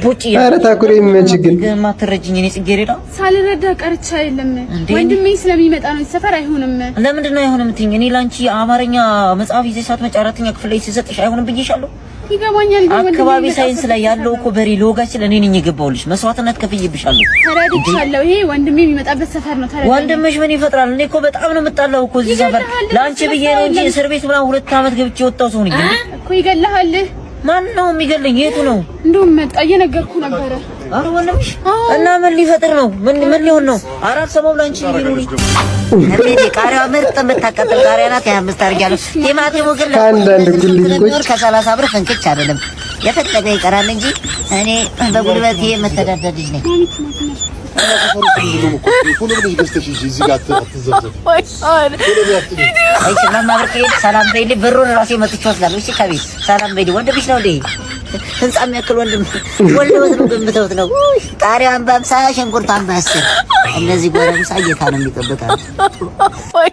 ቡጪ ኧረ ታኩሪ የሚያችግን ማትረጅኝ እኔ ጽጌረዳ ሳልረዳ ቀርቻ አይደለም ወንድሜ ስለሚመጣ ነው ሰፈር አይሆንም ለምንድን ነው አይሆንም ትኝ እኔ ላንቺ አማርኛ መጽሐፍ ይዘሳት መጫራተኛ ክፍል ላይ ሲሰጥሽ አይሆንም ብዬሻለሁ ይገባኛል አካባቢ ሳይንስ ላይ ያለው እኮ በሬ ሎጋችን እኔ ነኝ የገባውልሽ መስዋዕትነት ከፍዬብሻለሁ ተረድቻለሁ ይሄ ወንድሜ የሚመጣበት ሰፈር ነው ተረድቻለሁ ወንድምሽ ምን ይፈጥራል እኔ እኮ በጣም ነው የምጣላው እኮ እዚህ ሰፈር ላንቺ ብዬ ነው እንጂ እስር ቤት ምናምን 2 አመት ገብቼ ወጣው ሰው ነኝ እኮ ይገላል ማን ነው የሚገለኝ የቱ ነው እንደውም መጣ እየነገርኩ ነበር አረ ወንድምሽ እና ምን ሊፈጥር ነው ምን ሊሆን ነው አራት ሰሞን ላንቺ ይሉኝ እቤቴ ቃሪያ ምርጥ የምታቀጥል ቃሪያ ናት 25 አርጋለሁ ቲማቲሙ ግን ከአንዳንድ ጉልት ከ30 ብር ፍንክች አይደለም የፈለገ ይቀራል እንጂ እኔ በጉልበቴ የምተዳደር ልጅ ነኝ ሰላም በይልኝ ብሩን ራሴ መጥቼ ወስዳለሁ እሺ ከቤት ሰላም በይልኝ ወንድምሽ ነው እንዴ ህንጻ የሚያክል ወንድም ወልደውት ነው ገምተውት ነው ቃሪያን በ50 ሽንኩርት በ10 እነዚህ ጎረምሳ እየታ ነው የሚጠብቃው